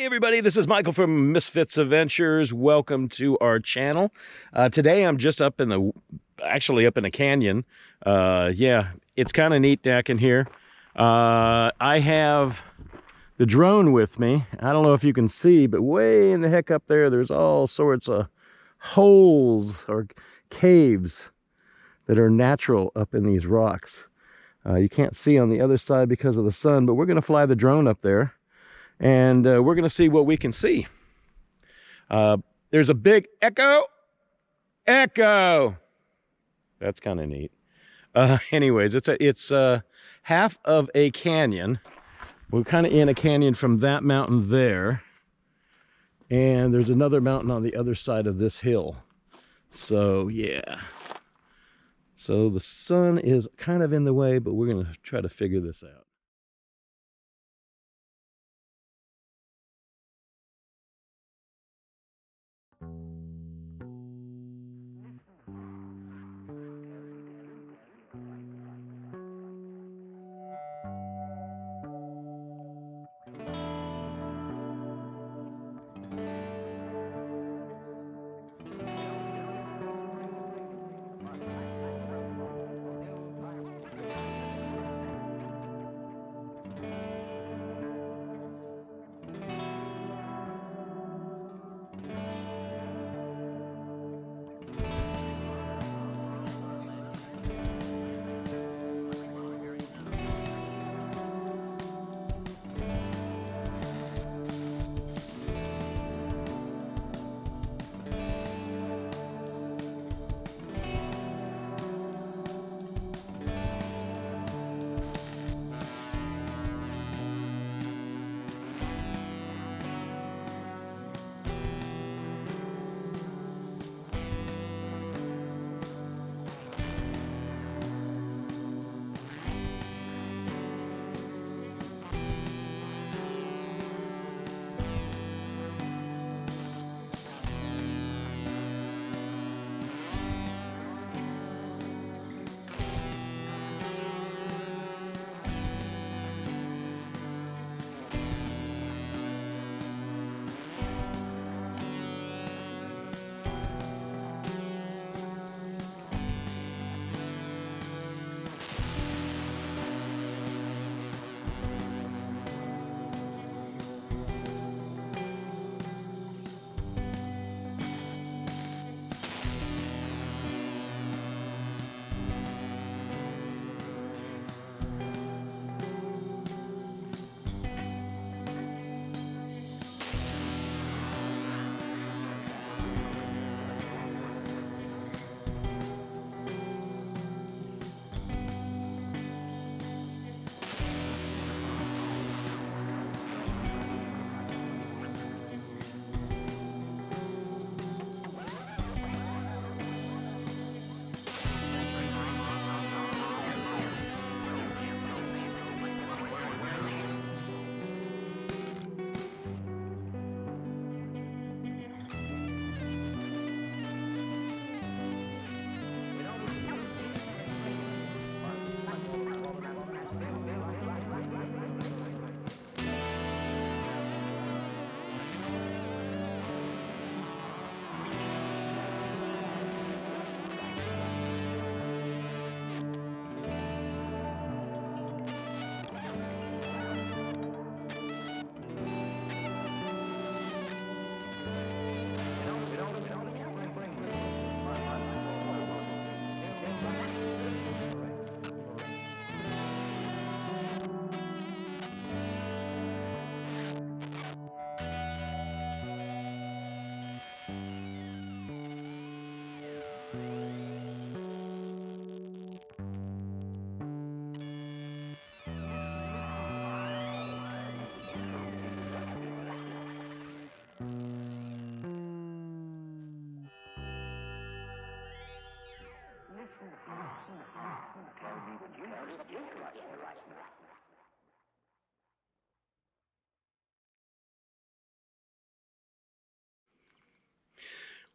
everybody, this is Michael from MS FITZ'S Adventures. Welcome to our channel. Today I'm just up in a canyon. Yeah, it's kind of neat back in here. I have the drone with me. I don't know if you can see, but way in the heck up there, there's all sorts of holes or caves that are natural up in these rocks. You can't see on the other side because of the sun, but we're going to fly the drone up there. And we're going to see what we can see. There's a big echo. That's kind of neat. Anyways, it's half of a canyon. We're kind of in a canyon from that mountain there. And there's another mountain on the other side of this hill. So, yeah. So the sun is kind of in the way, but we're going to try to figure this out.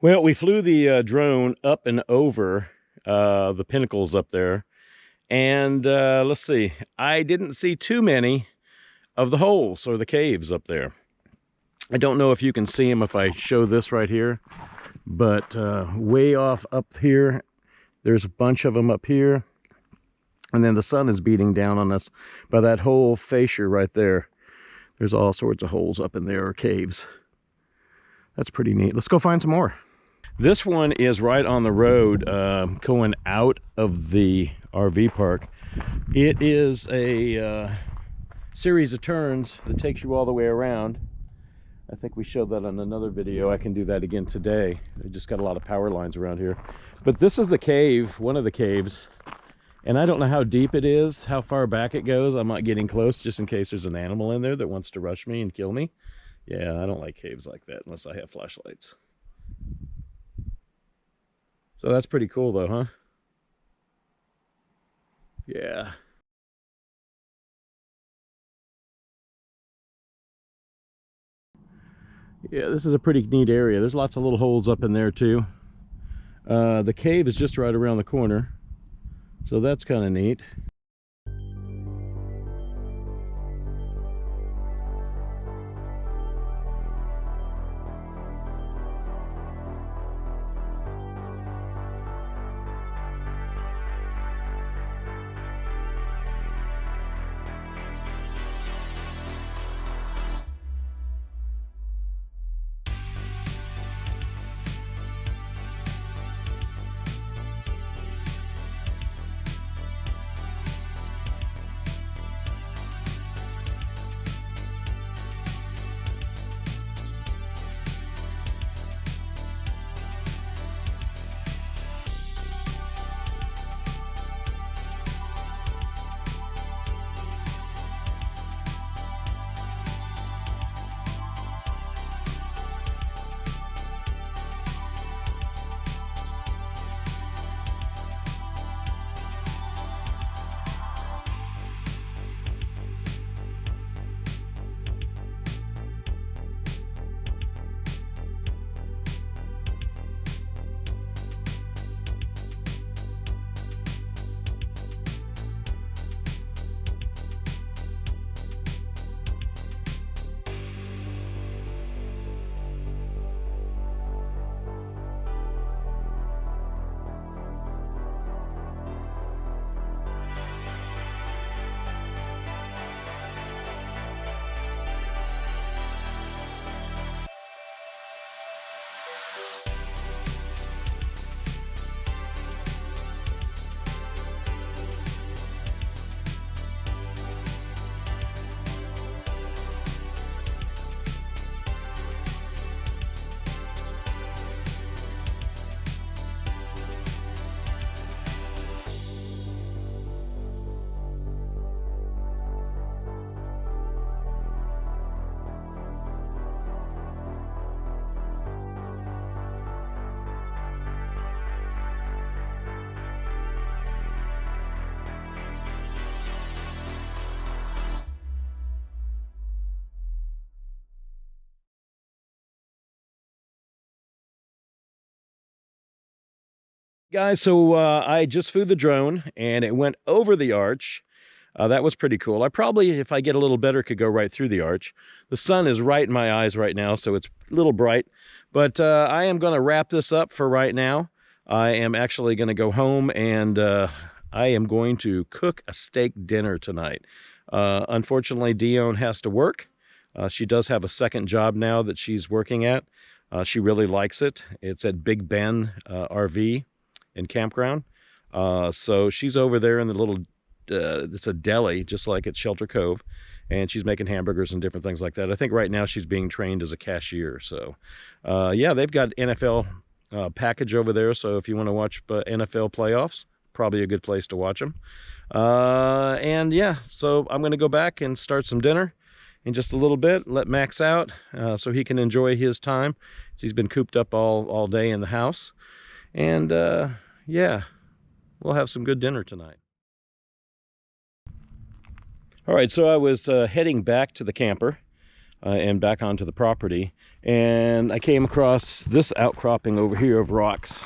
Well, we flew the drone up and over the pinnacles up there. And let's see, I didn't see too many of the holes or the caves up there. I don't know if you can see them if I show this right here, but way off up here, there's a bunch of them up here. And then the sun is beating down on us by that whole fascia right there. There's all sorts of holes up in there, or caves. That's pretty neat. Let's go find some more. This one is right on the road going out of the RV park. It is a series of turns that takes you all the way around. I think we showed that on another video. I can do that again today. They just got a lot of power lines around here. But this is the cave, one of the caves. And I don't know how deep it is, how far back it goes. I'm not getting close just in case there's an animal in there that wants to rush me and kill me. Yeah, I don't like caves like that unless I have flashlights. So that's pretty cool though, huh? Yeah. Yeah, this is a pretty neat area. There's lots of little holes up in there too. The cave is just right around the corner. So that's kind of neat. Guys, so I just flew the drone and it went over the arch. That was pretty cool. I probably, if I get a little better, could go right through the arch. The sun is right in my eyes right now, so it's a little bright. But I am going to wrap this up for right now. I am actually going to go home and I am going to cook a steak dinner tonight. Unfortunately, Dione has to work. She does have a second job now that she's working at. She really likes it. It's at Big Ben RV and campground. So she's over there in the little, it's a deli, just like at Shelter Cove, and she's making hamburgers and different things like that. I think right now she's being trained as a cashier. So yeah, they've got NFL package over there. So if you want to watch NFL playoffs, probably a good place to watch them. And yeah, so I'm going to go back and start some dinner in just a little bit, let Max out so he can enjoy his time. He's been cooped up all day in the house. And yeah, we'll have some good dinner tonight. All right, so I was heading back to the camper and back onto the property, and I came across this outcropping over here of rocks.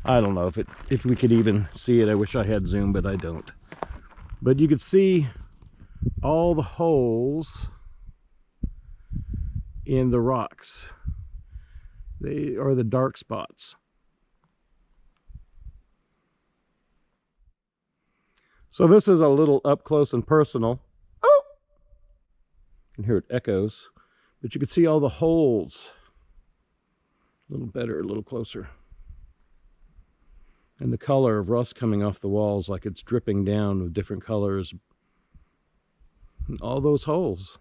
I don't know if we could even see it. I wish I had zoom, but I don't. But you could see all the holes in the rocks. They are the dark spots. So this is a little up close and personal. Oh! You can hear it echoes, but you can see all the holes. A little better, a little closer. And the color of rust coming off the walls, like it's dripping down with different colors. And all those holes.